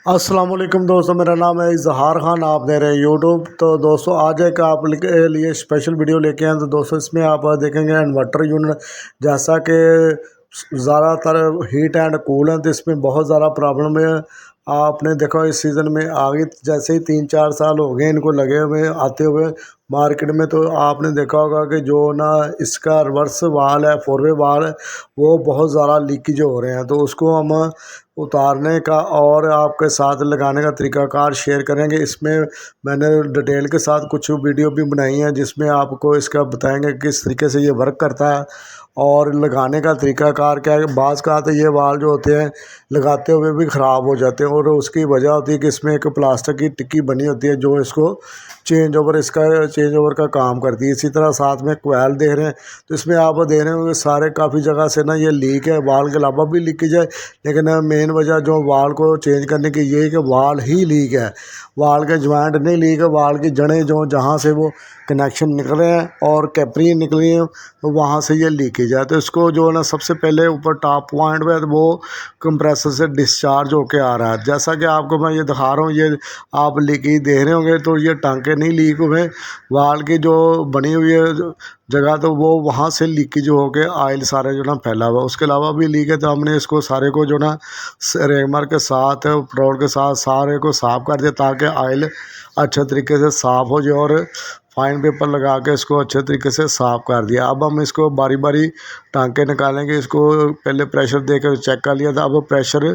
अस्सलाम वालेकुम दोस्तों, मेरा नाम है इजहार खान। आप दे रहे हैं यूट्यूब। तो दोस्तों आज एक आप के लिए स्पेशल वीडियो लेके आए। तो दोस्तों इसमें आप देखेंगे इन्वर्टर यूनिट, जैसा कि ज़्यादातर हीट एंड कूल है, तो इसमें बहुत ज़्यादा प्रॉब्लम है। आपने देखा इस सीज़न में आगे जैसे ही 3-4 साल हो गए इनको लगे हुए आते हुए मार्केट में, तो आपने देखा होगा कि जो ना इसका रिवर्स वाल है, फोर वे वाल है, वो बहुत ज़्यादा लीकेज हो रहे हैं। तो उसको हम उतारने का और आपके साथ लगाने का तरीक़ाकार शेयर करेंगे। इसमें मैंने डिटेल के साथ कुछ वीडियो भी बनाई हैं जिसमें आपको इसका बताएंगे किस तरीके से ये वर्क करता है और लगाने का तरीक़ाकार क्या है। बाज़ का तो ये वाल जो होते हैं लगाते हुए भी ख़राब हो जाते हैं, और उसकी वजह होती है कि इसमें एक प्लास्टिक की टिक्की बनी होती है जो इसको चेंज ओवर का काम करती है। इसी तरह साथ में कोयल दे रहे हैं, तो इसमें आप दे रहे होंगे सारे काफ़ी जगह से ना ये लीक है। वाल के अलावा भी लीकेज है, लेकिन मेन वजह जो वाल को चेंज करने की ये है कि वाल ही लीक है। वाल के ज्वाइंट नहीं लीक है, वाल की जड़ें जो जहाँ से वो कनेक्शन निकले हैं और कैपरी निकली हैं, तो वहाँ से ये लीकेज है। तो इसको जो है ना सबसे पहले ऊपर टॉप पॉइंट पे वो कंप्रेसर से डिस्चार्ज होके आ रहा है। जैसा कि आपको मैं ये दिखा रहा हूँ, ये आप लीकेज देख रहे होंगे, तो ये टांके नहीं लीक हुए, वाल की जो बनी हुई है जगह, तो वो वहाँ से लीकेज हो के ऑयल सारे जो ना फैला हुआ। उसके अलावा भी लीक है, तो हमने इसको सारे को जो ना रेगमर के साथ पेट्रोल के साथ सारे को साफ़ कर दिया ताकि ऑयल अच्छे तरीके से साफ़ हो जाए, और फाइन पेपर लगा के इसको अच्छे तरीके से साफ़ कर दिया। अब हम इसको बारी बारी टांके निकालेंगे। इसको पहले प्रेशर दे कर चेक कर लिया था, अब प्रेशर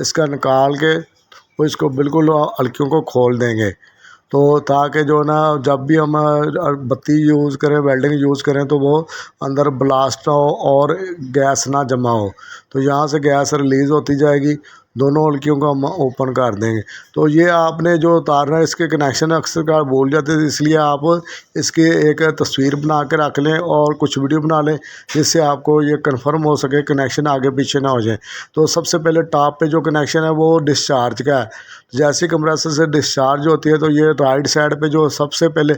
इसका निकाल के वो इसको बिल्कुल हल्कियों को खोल देंगे, तो ताकि जो ना जब भी हम बत्ती यूज़ करें, वेल्डिंग यूज़ करें, तो वो अंदर ब्लास्ट ना हो और गैस ना जमा हो। तो यहाँ से गैस रिलीज़ होती जाएगी, दोनों हल्कियों को हम ओपन कर देंगे। तो ये आपने जो उतारना है इसके कनेक्शन अक्सर कार भूल जाते हैं, इसलिए आप इसकी एक तस्वीर बना के रख लें और कुछ वीडियो बना लें जिससे आपको ये कंफर्म हो सके कनेक्शन आगे पीछे ना हो जाए। तो सबसे पहले टॉप पे जो कनेक्शन है वो डिस्चार्ज का है। जैसे कंप्रेसर से डिस्चार्ज होती है, तो ये राइट साइड पे जो सबसे पहले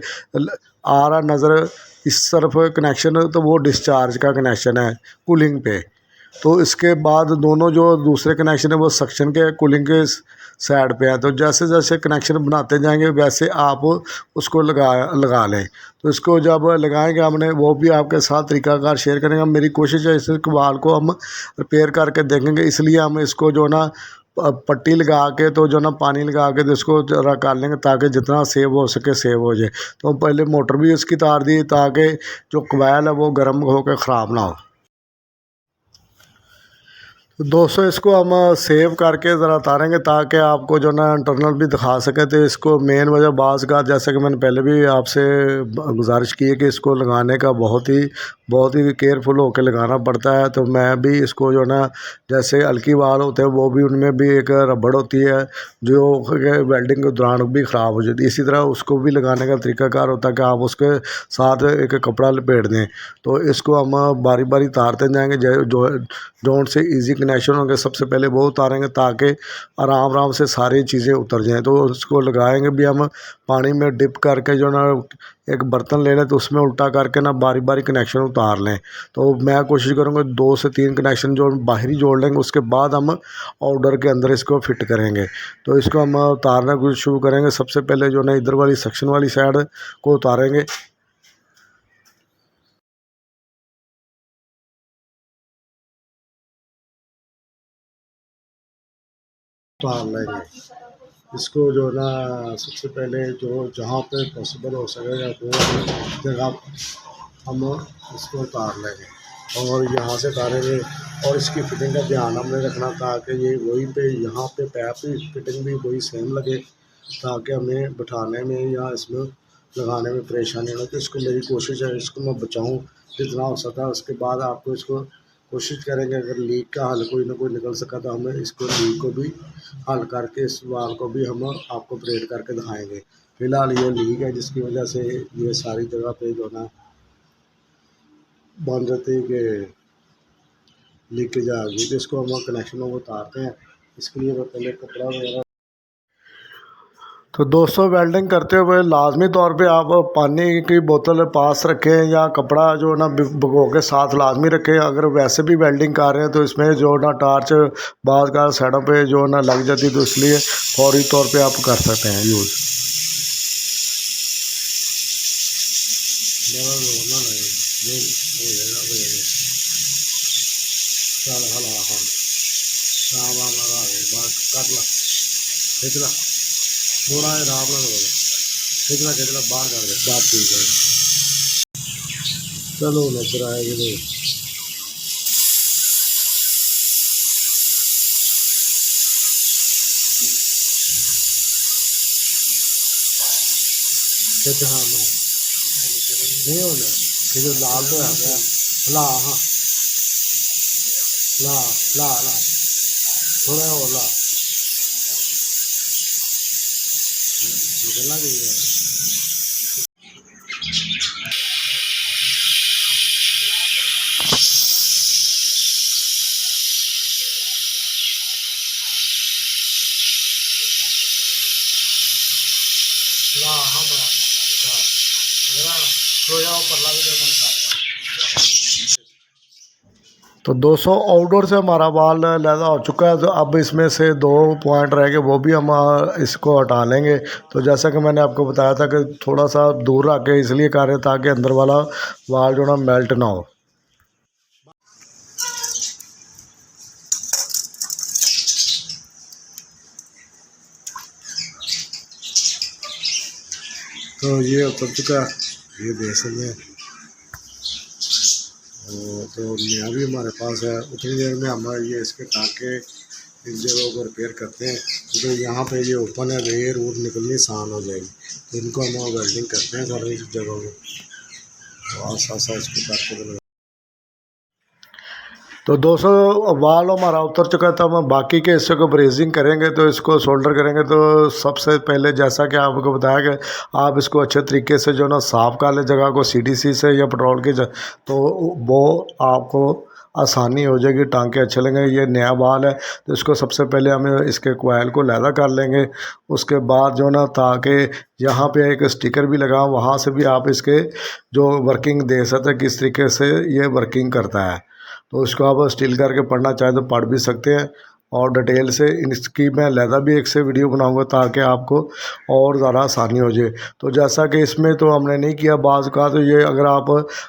आ रहा नज़र इस तरफ कनेक्शन है, तो वो डिस्चार्ज का कनेक्शन है कूलिंग पे। तो इसके बाद दोनों जो दूसरे कनेक्शन है वो सक्शन के कूलिंग के साइड पे है। तो जैसे जैसे कनेक्शन बनाते जाएंगे वैसे आप उसको लगा लें। तो इसको जब लगाएंगे हमने वो भी आपके साथ तरीक़ाकार शेयर करेंगे। मेरी कोशिश है इस वाल को हम रिपेयर करके देखेंगे, इसलिए हम इसको जो ना पट्टी लगा के, तो जो ना पानी लगा के, तो इसको जरा कर लेंगे ताकि जितना सेव हो सके सेव हो जाए। तो पहले मोटर भी इसकी तार दी ताकि जो कोयल है वो गर्म होकर ख़राब ना हो। तो दोस्तों इसको हम सेव करके ज़रा उतारेंगे ताकि आपको जो ना इंटरनल भी दिखा सके। तो इसको मेन वजह बाज़ का, जैसा कि मैंने पहले भी आपसे गुजारिश की है कि इसको लगाने का बहुत ही केयरफुल होकर लगाना पड़ता है। तो मैं भी इसको जो ना जैसे हल्की वाल होते हैं वो भी उनमें भी एक रबड़ होती है जो वेल्डिंग के दौरान भी ख़राब हो जाती है, इसी तरह उसको भी लगाने का तरीक़ाकार होता है कि आप उसके साथ एक कपड़ा लपेट दें। तो इसको हम बारी बारी उतारते जाएंगे, जो जोन से इजी कनेक्शन होंगे सबसे पहले वो उतारेंगे ताकि आराम आराम से सारी चीज़ें उतर जाएं। तो उसको लगाएंगे भी हम पानी में डिप करके, जो ना एक बर्तन ले लें तो उसमें उल्टा करके ना बारी बारी कनेक्शन उतार लें। तो मैं कोशिश करूँगा 2 से 3 कनेक्शन जो बाहरी जोड़ लेंगे, उसके बाद हम आउटडोर के अंदर इसको फिट करेंगे। तो इसको हम उतारना कुछ शुरू करेंगे। सबसे पहले जो ना इधर वाली सेक्शन वाली साइड को उतारेंगे। उतार लेंगे इसको जो ना सबसे पहले जो जहाँ पे पॉसिबल हो सकेगा वो जगह हम इसको उतार लेंगे और यहाँ से उतारेंगे। और इसकी फिटिंग का ध्यान हमने रखना ताकि ये वहीं पे यहाँ पे पैप की फिटिंग भी वही सेम लगे, ताकि हमें बिठाने में या इसमें लगाने में परेशानी ना। तो इसको मेरी कोशिश है इसको मैं बचाऊँ जितना हो सका। उसके बाद आपको इसको कोशिश करेंगे, अगर लीक का हल कोई ना कोई निकल सका तो हमें इसको लीक को भी हल करके इस वाल को भी हम आपको ऑपरेट करके दिखाएंगे। फ़िलहाल ये लीक है जिसकी वजह से ये सारी जगह पे जो ना बन जाती है कि लीकेज आ गई। तो इसको हम कनेक्शनों को उतारते हैं। इसके लिए मैं पहले कपड़ा वगैरह। तो दोस्तों वेल्डिंग करते हुए लाजमी तौर पे आप पानी की बोतल पास रखें या कपड़ा जो ना भिगो के साथ लाजमी रखें। अगर वैसे भी वेल्डिंग कर रहे हैं तो इसमें जो ना टार्च बाज़ का साइडों पे जो ना लग जाती है, तो इसलिए फौरी तौर पे आप कर सकते हैं यूज़। खिंचना थोड़ा आराम ना खिंचना खिंचना बाहर कर दे बात ठीक है। चलो नजर आएगी नहीं खिंच। हाँ मैं नहीं होना कि जो लाल तो है गया ला। हाँ ला ला ला थोड़ा और ला निकलना चाहिए। ला हाँ बड़ा तो जाओ परला भी तो 200 आउटडोर से हमारा बाल लैदा हो चुका है। तो अब इसमें से 2 पॉइंट रह गए, वो भी हम इसको हटा लेंगे। तो जैसा कि मैंने आपको बताया था कि थोड़ा सा दूर रख के इसलिए कर रहे ताकि अंदर वाला बाल जो ना मेल्ट ना हो। तो ये उतर चुका है, ये देख सकते हैं। तो नया भी हमारे पास है। उतनी देर में हम ये इसके टाँके इन जगहों को रिपेयर करते हैं। तो यहाँ पे ये ओपन है, ये रूट निकलनी आसान हो जाएगी। तो इनको हम वेल्डिंग करते हैं सारी जगहों में। तो साथ साथ इसको करके तो 200 वाल हमारा उतर चुका था। हम बाकी के हिस्से को ब्रेजिंग करेंगे, तो इसको सोल्डर करेंगे। तो सबसे पहले जैसा कि आपको बताया कि आप इसको अच्छे तरीके से जो ना साफ़ कर लें जगह को CDC से या पेट्रोल की तो वो आपको आसानी हो जाएगी, टांके अच्छे लेंगे। ये नया वाल है तो इसको सबसे पहले हमें इसके कोयल को लैदा कर लेंगे। उसके बाद जो ना ताकि यहाँ पे एक स्टिकर भी लगा, वहाँ से भी आप इसके जो वर्किंग देख सकते हैं किस तरीके से ये वर्किंग करता है। तो उसको आप स्टिल करके पढ़ना चाहें तो पढ़ भी सकते हैं। और डिटेल से इसकी मैं लहदा भी एक से वीडियो बनाऊंगा ताकि आपको और ज़्यादा आसानी हो जाए। तो जैसा कि इसमें तो हमने नहीं किया बाज़ का, तो ये अगर आप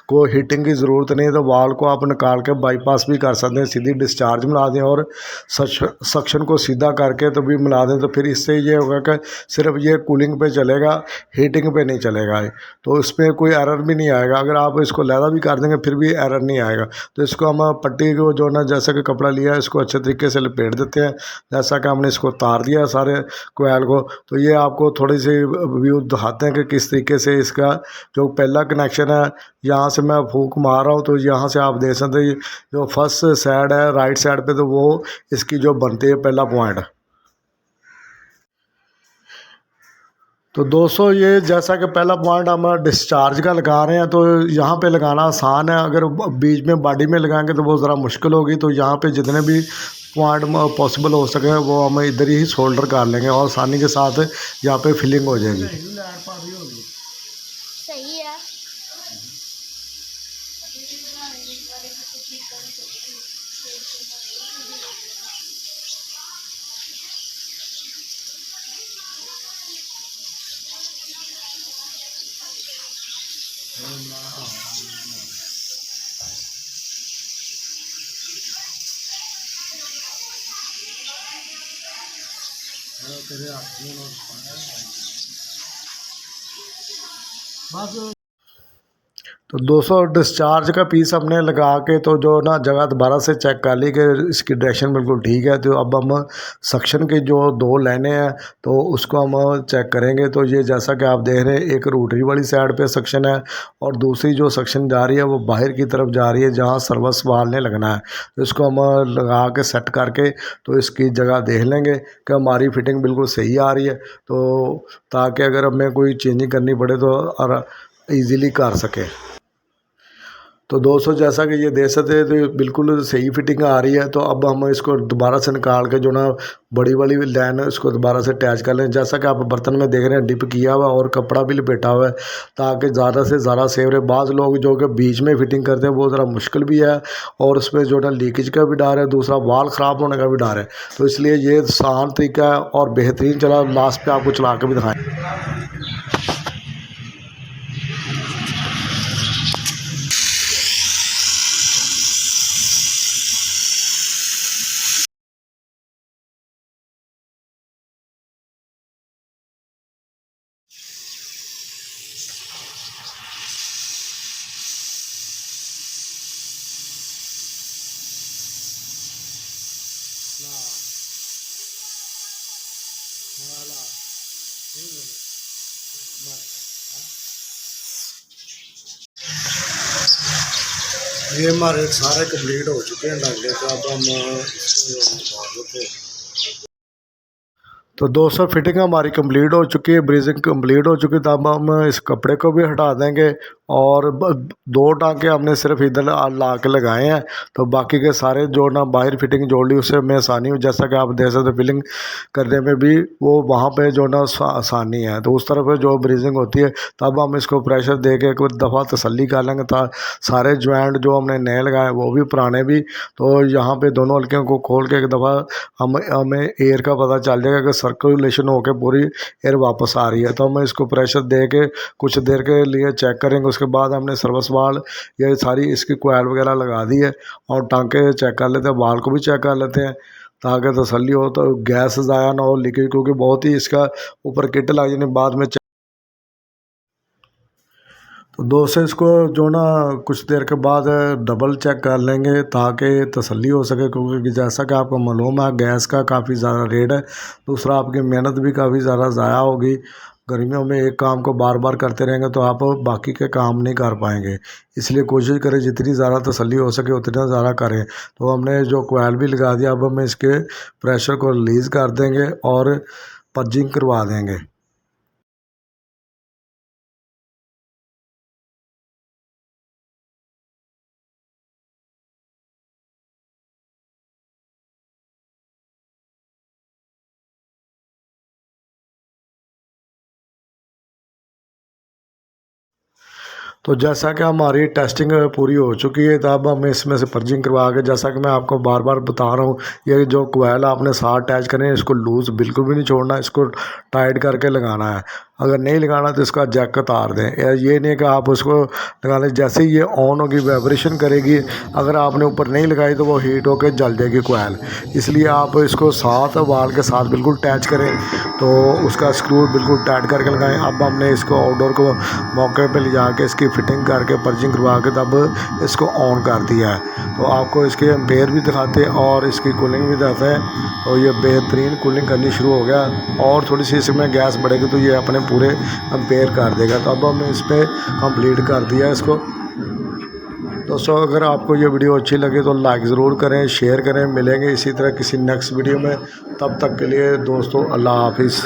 को हीटिंग की ज़रूरत नहीं है तो वाल को आप निकाल के बाईपास भी कर सकते हैं, सीधी डिस्चार्ज मिला दें और सक्शन को सीधा करके तो भी मिला दें। तो फिर इससे ये होगा कि सिर्फ ये कूलिंग पे चलेगा, हीटिंग पे नहीं चलेगा। तो इसमें कोई एरर भी नहीं आएगा। अगर आप इसको लहदा भी कर देंगे फिर भी एरर नहीं आएगा। तो इसको हम पट्टी को जो ना जैसा कि कपड़ा लिया है इसको अच्छे तरीके से लपेट देते हैं। जैसा कि हमने इसको तार दिया सारे कोयल को। तो ये आपको थोड़ी सी व्यू दिखाते हैं कि किस तरीके से इसका जो पहला कनेक्शन है, यहाँ से मैं फूंक मार रहा हूँ तो यहाँ से आप देख सकते हैं जो फर्स्ट साइड है राइट साइड पे, तो वो इसकी जो बनती है पहला पॉइंट। तो 200 ये जैसा कि पहला पॉइंट हम डिस्चार्ज का लगा रहे हैं, तो यहाँ पे लगाना आसान है। अगर बीच में बॉडी में लगाएंगे तो वो ज़रा मुश्किल होगी। तो यहाँ पे जितने भी पॉइंट पॉसिबल हो सके वो हम इधर ही शोल्डर कर लेंगे और आसानी के साथ यहाँ पे फिलिंग हो जाएगी। सही है। तो 200 डिस्चार्ज का पीस हमने लगा के तो जो ना जगह दोबारा से चेक कर ली कि इसकी डायरेक्शन बिल्कुल ठीक है। तो अब हम सक्शन के जो 2 लाइनें हैं तो उसको हम चेक करेंगे। तो ये जैसा कि आप देख रहे हैं एक रोटरी वाली साइड पे सक्शन है और दूसरी जो सक्शन जा रही है वो बाहर की तरफ जा रही है जहाँ सर्वस वाल ने लगना है। तो इसको हम लगा के सेट करके तो इसकी जगह देख लेंगे कि हमारी फिटिंग बिल्कुल सही आ रही है। तो ताकि अगर हमें कोई चेंजिंग करनी पड़े तो ईज़िली कर सके। तो दोस्तों जैसा कि ये देख सकते हैं तो बिल्कुल सही फिटिंग आ रही है। तो अब हम इसको दोबारा से निकाल के जो ना बड़ी वाली लाइन है इसको दोबारा से अटैच कर लें। जैसा कि आप बर्तन में देख रहे हैं डिप किया हुआ और कपड़ा भी लपेटा हुआ है ताकि ज़्यादा से ज़्यादा सेव रहे। बाज़ लोग जो कि बीच में फिटिंग करते हैं वो ज़रा मुश्किल भी है और उसमें जो ना लीकेज का भी डर है, दूसरा वाल ख़राब होने का भी डर है। तो इसलिए ये आसान तरीका है और बेहतरीन। चला लास्ट पे आपको चला के भी दिखाएं। ये हमारे सारे कंप्लीट हो चुके हैं डांगे। तो अब हम तो दोस्तों फिटिंग हमारी कंप्लीट हो चुकी है, ब्रीजिंग कंप्लीट हो चुकी है। तो अब हम इस कपड़े को भी हटा देंगे और दो टांके हमने सिर्फ इधर ला के लगाए हैं। तो बाकी के सारे जो ना बाहर फिटिंग जोड़ ली उससे हमें आसानी हो। जैसा कि आप देख सकते हो फिलिंग करने में भी वो वहाँ पे जो ना आसानी है। तो उस तरफ जो ब्रीजिंग होती है तब हम इसको प्रेशर दे के एक दफ़ा तसल्ली कर लेंगे। था सारे जॉइंट जो हमने नए लगाए वो भी पुराने भी। तो यहाँ पे दोनों हल्कियों को खोल के एक दफ़ा हमें एयर का पता चल जाएगा कि सर्कुलेशन होकर पूरी एयर वापस आ रही है। तो हम इसको प्रेशर दे के कुछ देर के लिए चेक करेंगे। उसके बाद हमने सर्विस वाल ये सारी इसकी कोयल वगैरह लगा दी है और टांके चेक कर लेते हैं, वाल को भी चेक कर लेते हैं ताकि तसल्ली हो। तो गैस ज़ाया ना हो, लीकेज, क्योंकि बहुत ही इसका ऊपर किट लग जाने बाद में। तो दोस्तों इसको जो ना कुछ देर के बाद डबल चेक कर लेंगे ताकि तसल्ली हो सके, क्योंकि जैसा कि आपको मालूम है गैस का काफ़ी ज़्यादा रेट है। दूसरा आपकी मेहनत भी काफ़ी ज़्यादा ज़ाया होगी। गर्मियों में एक काम को बार बार करते रहेंगे तो आप बाकी के काम नहीं कर पाएंगे। इसलिए कोशिश करें जितनी ज़्यादा तसल्ली हो सके उतना ज़्यादा करें। तो हमने जो कोयल भी लगा दिया, अब हम इसके प्रेशर को रिलीज़ कर देंगे और पर्जिंग करवा देंगे। तो जैसा कि हमारी टेस्टिंग पूरी हो चुकी है तो अब हम इसमें से पर्जिंग करवा के, जैसा कि मैं आपको बार बार बता रहा हूँ, ये जो कोयल आपने साथ अटैच करें इसको लूज़ बिल्कुल भी नहीं छोड़ना, इसको टाइट करके लगाना है। अगर नहीं लगाना तो इसका जैक उतार दें। ये नहीं कि आप उसको लगा लें, जैसे ही ये ऑन होगी वाइब्रेशन करेगी, अगर आपने ऊपर नहीं लगाई तो वो हीट होकर जल जाएगी कोयल। इसलिए आप इसको साथ वाल के साथ बिल्कुल अटैच करें तो उसका स्क्रू बिल्कुल टाइट करके लगाएं। अब हमने इसको आउटडोर को मौके पे ले जाके इसकी फिटिंग करके पर्जिंग करवा के तब इसको ऑन कर दिया है। तो आपको इसके एम्पेयर भी दिखाते हैं और इसकी कूलिंग भी दिखाते हैं। तो ये बेहतरीन कूलिंग करनी शुरू हो गया और थोड़ी सी इसमें गैस बढ़ेगी तो ये अपने पूरे एम्पेयर कर देगा। तो अब हमने इस पर कंप्लीट कर दिया इसको। दोस्तों अगर आपको ये वीडियो अच्छी लगे तो लाइक ज़रूर करें, शेयर करें। मिलेंगे इसी तरह किसी नेक्स्ट वीडियो में, तब तक के लिए दोस्तों अल्लाह हाफिज़।